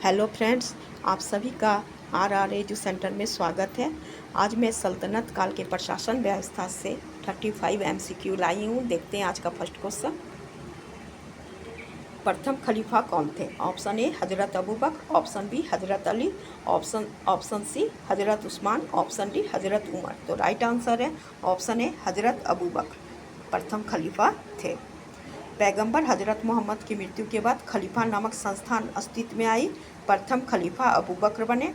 Hello friends, आप सभी का आर एजू सेंटर में स्वागत है। आज मैं सल्तनत काल के प्रशासन व्यवस्था से 35 MCQ लाई हूँ। देखते हैं आज का फर्स्ट क्वेश्चन। प्रथम खलीफा कौन थे? ऑप्शन ए हजरत अबू बकर, ऑप्शन बी हजरत अली, ऑप्शन सी हजरत उस्मान, ऑप्शन डी हजरत उमर। तो राइट आंसर है ऑप्शन ए हजरत अबू बकर प्रथम खलीफा थे। पैगंबर हजरत मोहम्मद की मृत्यु के बाद खलीफा नामक संस्थान अस्तित्व में आई। प्रथम खलीफा अबू बकर बने।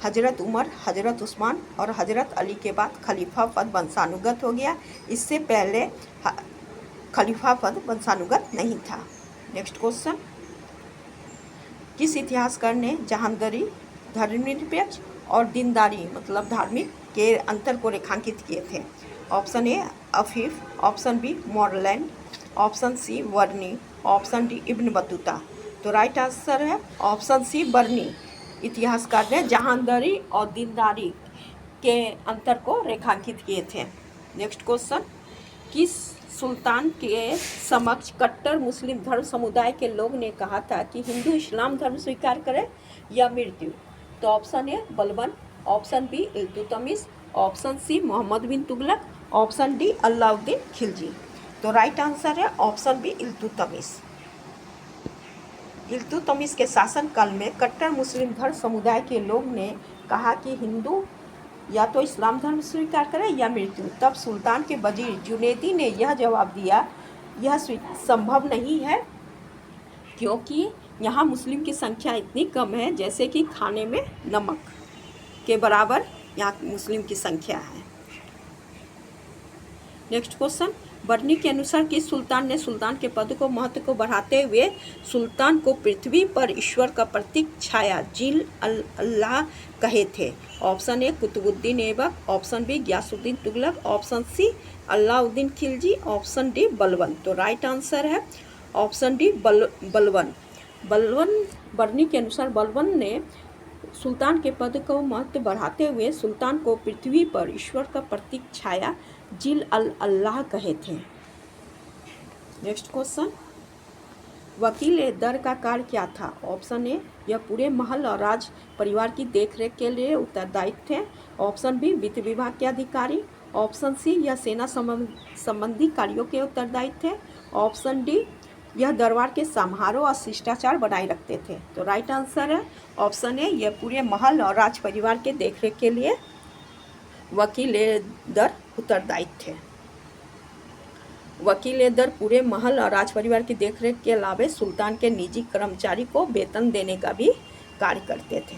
हजरत उमर, हजरत उस्मान और हजरत अली के बाद खलीफा पद वंशानुगत हो गया। इससे पहले खलीफा पद वंशानुगत नहीं था। Next question. किस इतिहासकार ने जहांगीरी, धर्मनिरपेक्ष और दीनदारी मतलब धार्मिक के अंतर को रेखांकित किए थे? Option A Afif, option B Moreland, option C Barani, option D Ibn Battuta. तो राइट आंसर है ऑप्शन सी वर्नी। इतिहासकार ने जहांगीरी और दीनदारी के अंतर को रेखांकित किए थे। Next question. किस सुल्तान के समक्ष कट्टर मुस्लिम धर्म समुदाय के लोग ने कहा था कि हिंदू इस्लाम धर्म स्वीकार करें या मृत्यु? तो option A Balban, option B Iltutmish, option C Mohammad bin Tughlaq, option D Alauddin Khilji. तो राइट आंसर है ऑप्शन बी इल्तुतमिश। इल्तुतमिश के शासनकाल में कट्टर मुस्लिम धर्म समुदाय के लोग ने कहा कि हिंदू या तो इस्लाम धर्म स्वीकार करें या मृत्यु। तब सुल्तान के वजीर जुनैदी ने यह जवाब दिया, यह संभव नहीं है क्योंकि यहाँ मुस्लिम की संख्या इतनी कम है जैसे कि खाने में नमक के बराबर यहाँ मुस्लिम की संख्या है। Next question. बर्नी के अनुसार किस सुल्तान ने सुल्तान के पद को महत्व को बढ़ाते हुए सुल्तान को पृथ्वी पर ईश्वर का प्रतीक छाया जिल अल्लाह कहे थे? Option A Qutubuddin Aibak, option B Ghiyasuddin Tughlaq, option C Alauddin Khilji, option D Balban. तो राइट आंसर है ऑप्शन डी बलबन। बर्नी के अनुसार बलबन ने सुल्तान के पद को महत्व बढ़ाते हुए सुल्तान को पृथ्वी पर ईश्वर का प्रतीक छाया जिल अल्लाह कहे थे। Next question. वकील ए दर का कार्य क्या था? ऑप्शन ए यह पूरे महल और राज परिवार की देखरेख के लिए उत्तरदायी थे, ऑप्शन बी वित्त विभाग के अधिकारी, ऑप्शन सी यह सेना संबंधी कार्यों के उत्तरदायी थे, ऑप्शन डी यह दरबार के समारोह और शिष्टाचार बनाए रखते थे। तो राइट आंसर है ऑप्शन ए यह पूरे महल और राज परिवार के देखरेख के लिए वकील ए दर उत्तरदायी थे। वकील ए दर पूरे महल और राज परिवार की देखरेख के अलावा सुल्तान के निजी कर्मचारी को वेतन देने का भी कार्य करते थे।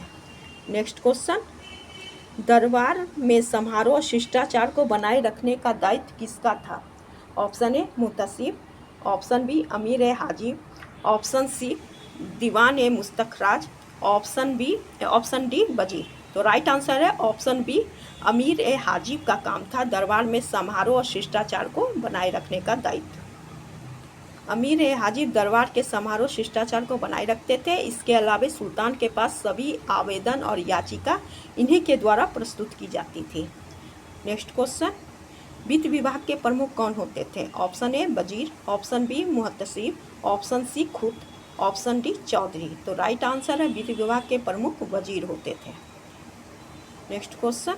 Next question. दरबार में समारोह और शिष्टाचार को बनाए रखने का दायित्व किसका था? ऑप्शन ए मुतसिब, ऑप्शन बी अमीर ए हाजिब, ऑप्शन सी दीवान ए मुस्तखराज, ऑप्शन डी वजीर। तो राइट आंसर है ऑप्शन बी अमीर ए हाजिब का काम था दरबार में समारोह और शिष्टाचार को बनाए रखने का दायित्व। अमीर ए हाजिब दरबार के समारोह शिष्टाचार को बनाए रखते थे। इसके अलावा सुल्तान के पास सभी आवेदन और याचिका इन्हीं के द्वारा प्रस्तुत की जाती थी। Next question. वित्त विभाग के प्रमुख कौन होते थे? ऑप्शन ए वजीर, ऑप्शन बी मुहतसिब, ऑप्शन सी खुद, ऑप्शन डी चौधरी। तो राइट आंसर है वित्त विभाग के प्रमुख वजीर होते थे। Next question.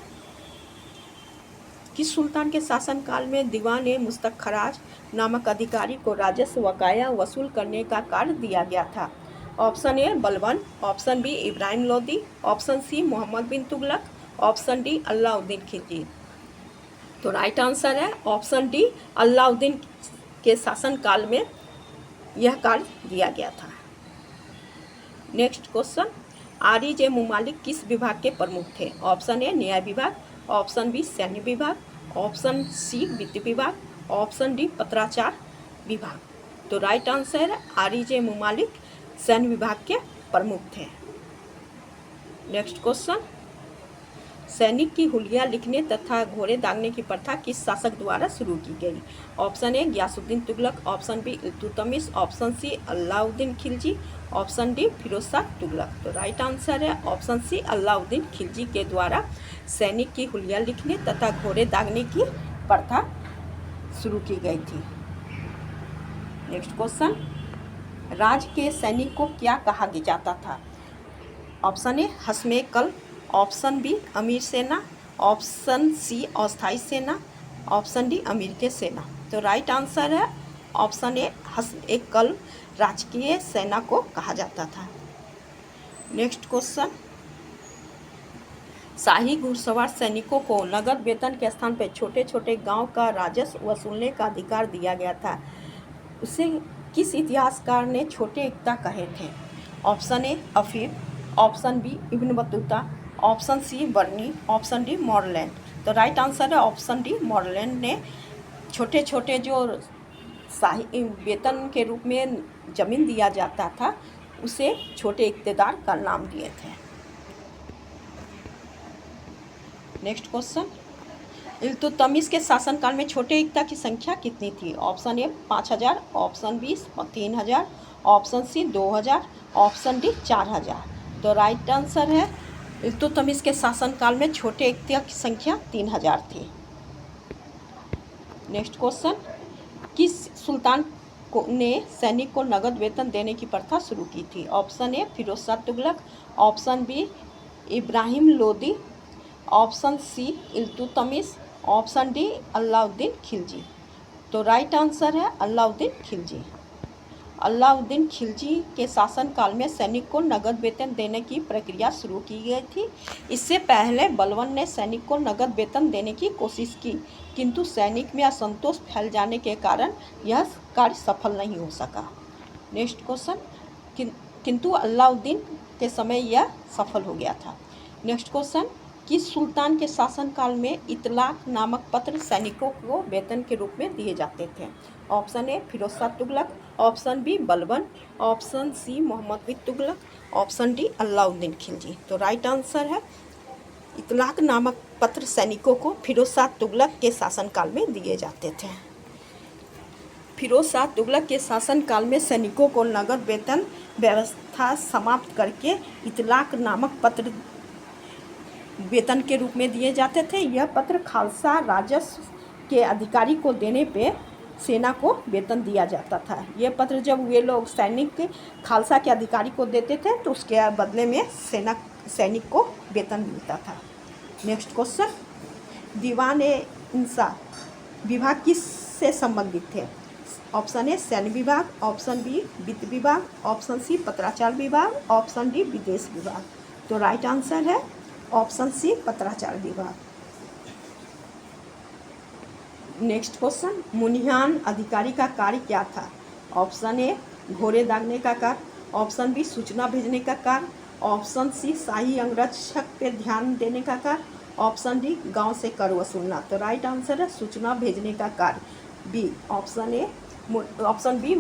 किस सुल्तान के शासनकाल में दीवान ए मुस्तखराज नामक अधिकारी को राजस्व बकाया वसूल करने का कार्य दिया गया था? Option A Balban, option B Ibrahim Lodi, option C Mohammad bin Tughlaq, option D Alauddin Khilji. तो राइट आंसर है ऑप्शन डी अलाउद्दीन के शासनकाल में यह कार्य दिया गया था। Next question. आरिज ए मुमालिक किस विभाग के प्रमुख थे? ऑप्शन ए न्याय विभाग, ऑप्शन बी सैन्य विभाग, ऑप्शन सी वित्त विभाग, ऑप्शन डी पत्राचार विभाग। तो राइट आंसर है आरिज ए मुमालिक सैन्य विभाग के प्रमुख थे। Next question. सैनिक की हुलिया लिखने तथा घोड़े दागने की प्रथा किस शासक द्वारा शुरू की गई? Option A Ghiyasuddin Tughlaq, option B Iltutmish, option C Alauddin Khilji, option D Firoz Shah Tughlaq. तो राइट आंसर है ऑप्शन सी अलाउद्दीन खिलजी के द्वारा सैनिक की हुलिया लिखने तथा घोड़े दागने की प्रथा शुरू की गई थी। Next question. राज के सैनिक को क्या कहा जाता था? ऑप्शन ए हसमेकल, ऑप्शन बी अमीर सेना, ऑप्शन सी अस्थाई सेना, ऑप्शन डी अमीर के सेना। तो राइट आंसर है ऑप्शन ए हसमेकल राजकीय सेना को कहा जाता था। नेक्स्ट क्वेश्चन, शाही घुड़सवार सैनिकों को नगद वेतन के स्थान पर छोटे छोटे गांव का राजस्व वसूलने का अधिकार दिया गया था। उसे किस इतिहासकार ने छोटे एकता कहे थे? ऑप्शन ए अफीर, option B Ibn Battuta, option C Barani, option D Moreland. तो राइट आंसर है ऑप्शन डी मॉरलैंड ने छोटे छोटे जो शाही वेतन के रूप में ज़मीन दिया जाता था उसे छोटे इक़्तेदार का नाम दिए थे। नेक्स्ट क्वेश्चन, इल्तुतमिश के शासनकाल में छोटे एकता की संख्या कितनी थी? Option A 5000, option B 3000, option C 2000, option D 4000। तो राइट आंसर है इल्तुतमिश के शासनकाल में छोटे एकता की संख्या 3000 थी। नेक्स्ट क्वेश्चन, किस सुल्तान ने सैनिक को नगद वेतन देने की प्रथा शुरू की थी? Option A Firoz Shah Tughlaq, option B Ibrahim Lodi, option C Iltutmish, option D Alauddin Khilji. तो राइट आंसर है अलाउद्दीन खिलजी। अलाउद्दीन खिलजी के शासनकाल में सैनिक को नगद वेतन देने की प्रक्रिया शुरू की गई थी। इससे पहले बलबन ने सैनिक को नगद वेतन देने की कोशिश की, किंतु सैनिक में असंतोष फैल जाने के कारण यह कार्य सफल नहीं हो सका। नेक्स्ट क्वेश्चन, किंतु अलाउद्दीन के समय यह सफल हो गया था। नेक्स्ट क्वेश्चन, किस सुल्तान के शासनकाल में इतलाक नामक पत्र सैनिकों को वेतन के रूप में दिए जाते थे? Option A Firoz Shah Tughlaq, option B Balban, option C Mohammad bin Tughlaq, option D Alauddin Khilji. तो राइट आंसर है इतलाक नामक पत्र सैनिकों को फिरोज शाह तुगलक के शासनकाल में दिए जाते थे। फिरोज शाह तुगलक के शासनकाल में सैनिकों को नगद वेतन व्यवस्था समाप्त करके इतलाक नामक पत्र वेतन के रूप में दिए जाते थे। यह पत्र खालसा राजस्व के अधिकारी को देने पे सेना को वेतन दिया जाता था। यह पत्र जब वे लोग सैनिक खालसा के अधिकारी को देते थे तो उसके बदले में सैनिक को वेतन मिलता था। नेक्स्ट क्वेश्चन, दीवान ए इंसाफ विभाग किस से संबंधित थे? ऑप्शन ए सैन्य विभाग, ऑप्शन बी वित्त विभाग, ऑप्शन सी पत्राचार विभाग, ऑप्शन डी विदेश विभाग। तो राइट आंसर है ऑप्शन सी पत्राचार विभाग। नेक्स्ट क्वेश्चन, मुनिहान अधिकारी का कार्य क्या था? ऑप्शन ए घोड़े दागने का कार्य, ऑप्शन बी सूचना भेजने का कार्य, ऑप्शन सी शाही अंगरक्षक पर ध्यान देने का कार्य, ऑप्शन डी गांव से कर वसूलना। तो राइट आंसर है सूचना भेजने का कार्य, बी ऑप्शन बी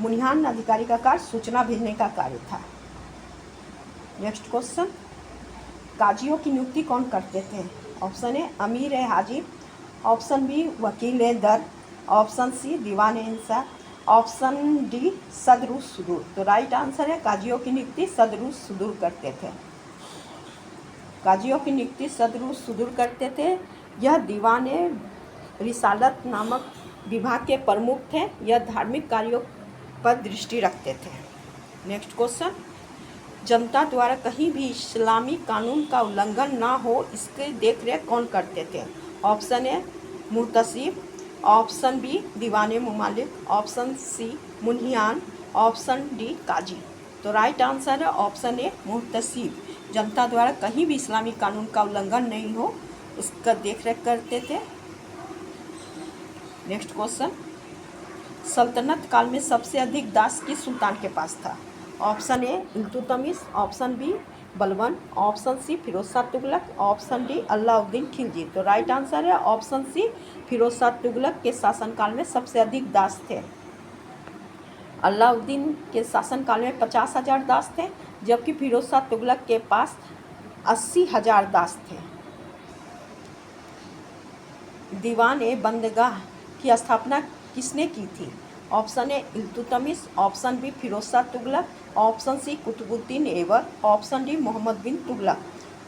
मुनिहान अधिकारी का कार्य सूचना भेजने का कार्य था। नेक्स्ट क्वेश्चन, काजियों की नियुक्ति कौन करते थे? ऑप्शन ए अमीर ए हाजिर, ऑप्शन बी वकील ए दर, ऑप्शन सी दीवान ए इंसाफ, ऑप्शन डी सदरुल सुदूर। तो राइट आंसर है काजियों की नियुक्ति सदरुल सुदूर करते थे। काजियों की नियुक्ति सदरुल सुदूर करते थे। यह दीवान ए रिसालत नामक विभाग के प्रमुख थे। यह धार्मिक कार्यों पर दृष्टि रखते थे। नेक्स्ट क्वेश्चन, जनता द्वारा कहीं भी इस्लामी कानून का उल्लंघन ना हो इसकी देखरेख कौन करते थे? ऑप्शन ए मुहतसिब, ऑप्शन बी दीवाने मुमालिक, ऑप्शन सी मुन्हियान, ऑप्शन डी काजी। तो राइट आंसर है ऑप्शन ए मुहतसिब। जनता द्वारा कहीं भी इस्लामी कानून का उल्लंघन नहीं हो उसका देखरेख करते थे। नेक्स्ट क्वेश्चन, सल्तनत काल में सबसे अधिक दास किस सुल्तान के पास था? Option A Iltutmish, option B Balban, option C Firoz Shah Tughlaq, option D Alauddin Khilji. तो राइट आंसर है ऑप्शन सी फिरोज शाह तुगलक के शासनकाल में सबसे अधिक दास थे। अलाउद्दीन के शासनकाल में 50,000 दास थे, जबकि फिरोज शाह तुगलक के पास 80,000 दास थे। दीवान ए बंदगाह की स्थापना किसने की थी? Option A Iltutmish, option B Firoz Shah Tughlaq, option C Qutubuddin Aibak, option D Muhammad bin Tughlaq.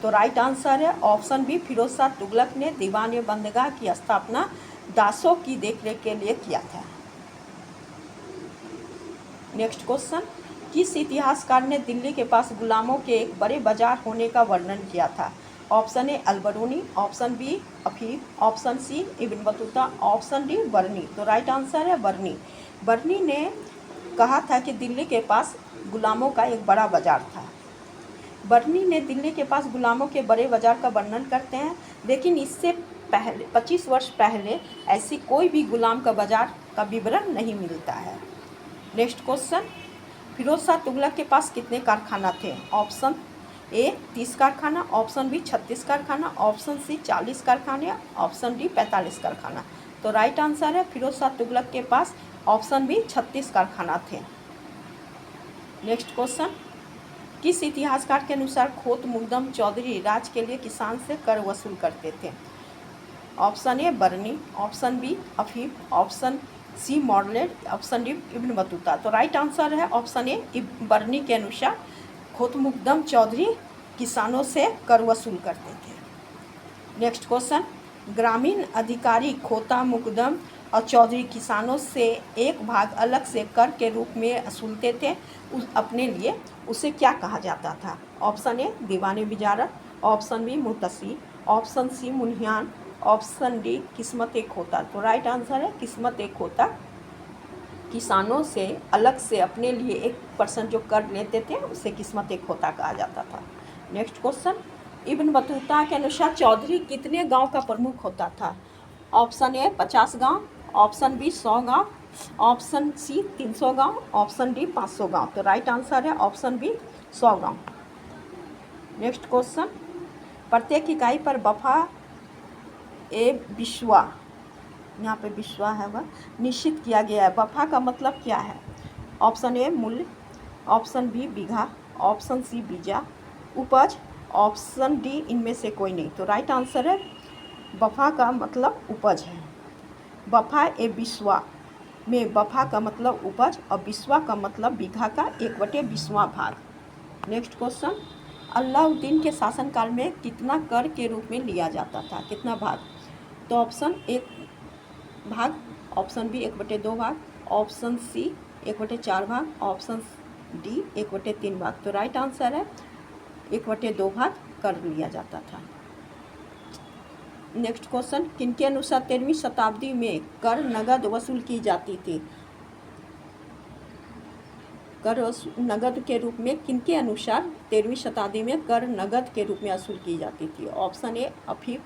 तो राइट आंसर है ऑप्शन बी फिरोज शाह तुगलक ने दीवान ए बंदगाह की स्थापना दासों की देखरेख के लिए किया था। नेक्स्ट क्वेश्चन, किस इतिहासकार ने दिल्ली के पास गुलामों के एक बड़े बाजार होने का वर्णन किया था? Option A Al-Biruni, option B Afif, option C Ibn Battuta, option D Barani. तो राइट आंसर है बर्नी। बर्नी ने कहा था कि दिल्ली के पास गुलामों का एक बड़ा बाजार था। बर्नी ने दिल्ली के पास गुलामों के बड़े बाजार का वर्णन करते हैं, लेकिन इससे पहले 25 वर्ष पहले ऐसी कोई भी गुलाम का बाजार का विवरण नहीं मिलता है। नेक्स्ट क्वेश्चन, फिरोज शाह तुगलक के पास कितने कारखाना थे? ऑप्शन ए 30 कारखाना, ऑप्शन बी 36 कारखाना, ऑप्शन सी 40 कारखाने, ऑप्शन डी 45 कारखाना। तो राइट आंसर है फिरोज शाह तुगलक के पास ऑप्शन बी 36 कारखाना थे। नेक्स्ट क्वेश्चन, किस इतिहासकार के अनुसार खोत मुकदम चौधरी राज्य के लिए किसान से कर वसूल करते थे? Option A Barani, option B Afif, option C मॉडलेट, ऑप्शन डी इब्न बतूता। तो राइट आंसर है ऑप्शन ए बर्नी के अनुसार खोत मुकदम चौधरी किसानों से कर वसूल करते थे। नेक्स्ट क्वेश्चन, ग्रामीण अधिकारी खोता मुकदम और चौधरी किसानों से एक भाग अलग से कर के रूप में वसूलते थे अपने लिए, उसे क्या कहा जाता था? ऑप्शन ए दीवाने बिजारत, ऑप्शन बी मुतसी, ऑप्शन सी मुन्हियान, ऑप्शन डी किस्मत एक खोता। तो राइट आंसर है किस्मत एक खोता। किसानों से अलग से अपने लिए 1% जो कर लेते थे उसे किस्मत एक खोता कहा जाता था। नेक्स्ट क्वेश्चन, इब्न बतूता के अनुसार चौधरी कितने गांव का प्रमुख होता था? ऑप्शन ए 50 गांव, ऑप्शन बी 100 गांव, ऑप्शन सी 300 गांव, ऑप्शन डी 500 गांव। तो राइट आंसर है ऑप्शन बी 100 गांव। नेक्स्ट क्वेश्चन, प्रत्येक इकाई पर बफा ए बिस्वा, यहाँ पे बिस्वा है वह निश्चित किया गया है। बफा का मतलब क्या है? ऑप्शन ए मूल्य, ऑप्शन बी बीघा, ऑप्शन सी बीजा, उपज, ऑप्शन डी इनमें से कोई नहीं। तो राइट आंसर है बफा का मतलब उपज है। बफा ए बिस्वा में बफा का मतलब उपज और बिस्वा का मतलब बीघा का 1/20वां भाग। नेक्स्ट क्वेश्चन, अलाउद्दीन के शासनकाल में कितना कर के रूप में लिया जाता था? कितना भाग? तो ऑप्शन 1 भाग, ऑप्शन बी 1/2 भाग, ऑप्शन सी 1/4 भाग, ऑप्शन डी 1/3 भाग। तो राइट आंसर है 1/2 भाग कर लिया जाता था। नेक्स्ट क्वेश्चन, किनके अनुसार 13वीं शताब्दी में कर नगद वसूल की जाती थी? कर नगद के रूप में किनके अनुसार 13वीं शताब्दी में कर नगद के रूप में वसूल की जाती थी? Option A Afif,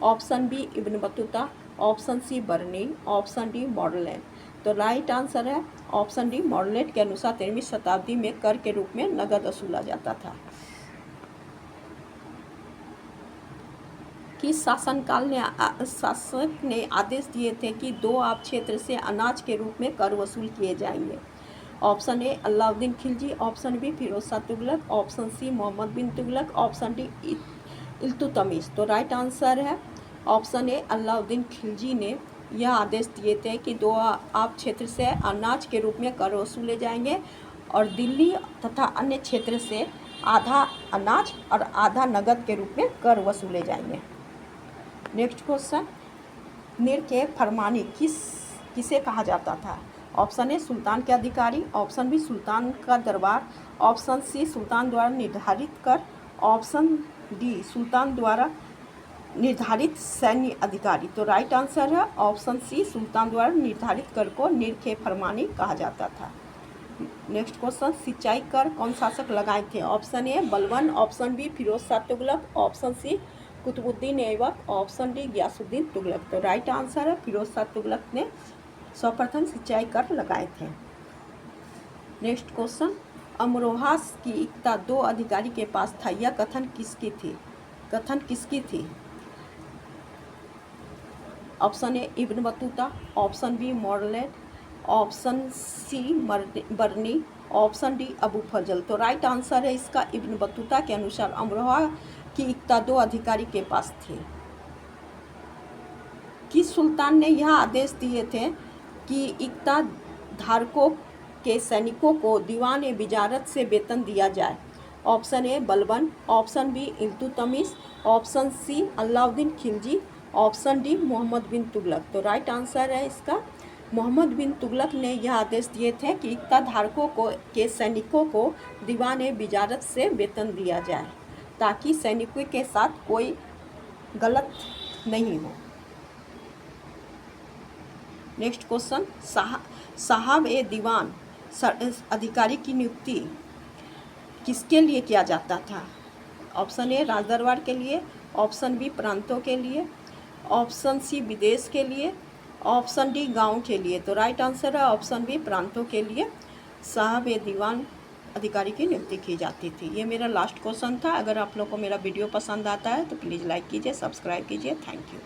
option B Ibn Battuta, option C Barani, option D मॉडलेट। तो राइट आंसर है ऑप्शन डी मॉडलेट के अनुसार 13वीं शताब्दी में कर के रूप में नगद वसूला जाता था। किस शासक ने आदेश दिए थे कि 2 आब क्षेत्र से अनाज के रूप में कर वसूल किए जाएंगे? Option A Alauddin Khilji, option B Firoz Shah Tughlaq, option C Mohammad bin Tughlaq, option D Iltutmish. तो राइट आंसर है ऑप्शन ए अलाउद्दीन खिलजी ने यह आदेश दिए थे कि 2 आब क्षेत्र से अनाज के रूप में कर वसूले जाएंगे और दिल्ली तथा अन्य क्षेत्र से आधा अनाज और आधा नगद के रूप में कर वसूले जाएंगे। नेक्स्ट क्वेश्चन, मीर के फरमानी किसे कहा जाता था? ऑप्शन ए सुल्तान के अधिकारी, ऑप्शन बी सुल्तान का दरबार, ऑप्शन सी सुल्तान द्वारा निर्धारित कर, ऑप्शन डी सुल्तान द्वारा निर्धारित सैन्य अधिकारी। तो राइट आंसर है ऑप्शन सी सुल्तान द्वारा निर्धारित कर को मीर के फरमानी कहा जाता था। नेक्स्ट क्वेश्चन, सिंचाई कर कौन शासक लगाए थे? Option A Balban, option B Firoz Shah Tughlaq, option C Qutubuddin Aibak, option D Ghiyasuddin Tughlaq. तो राइट आंसर है फिरोज शाह तुगलक ने सर्वप्रथम सिंचाई कर लगाए थे। नेक्स्ट क्वेश्चन, अमरोहा की इक्ता 2 अधिकारी के पास था, यह कथन किसकी थी? Option A Ibn Battuta, option B मॉडलेट, option C Barani, option D Abu Fazl. तो राइट आंसर है इसका इब्न बतूता के अनुसार अमरोहा की इक्ता 2 अधिकारी के पास थे। किस सुल्तान ने यह आदेश दिए थे कि इक्ता धारकों के सैनिकों को दीवान बिजारत से वेतन दिया जाए? Option A Balban, option B Iltutmish, option C Alauddin Khilji, option D Muhammad bin Tughlaq. तो राइट आंसर है इसका मोहम्मद बिन तुगलक ने यह आदेश दिए थे कि इक्ता धारकों को के सैनिकों को दीवान बिजारत से वेतन दिया जाए ताकि सैनिकों के साथ कोई गलत नहीं हो। नेक्स्ट क्वेश्चन, साहब ए दीवान अधिकारी की नियुक्ति किसके लिए किया जाता था? ऑप्शन ए राजदरबार के लिए, ऑप्शन बी प्रांतों के लिए, ऑप्शन सी विदेश के लिए, ऑप्शन डी गांव के लिए। तो राइट आंसर है ऑप्शन बी प्रांतों के लिए साहब ए दीवान अधिकारी की नियुक्ति की जाती थी। ये मेरा लास्ट क्वेश्चन था। अगर आप लोग को मेरा वीडियो पसंद आता है तो प्लीज़ लाइक कीजिए, सब्सक्राइब कीजिए। Thank you.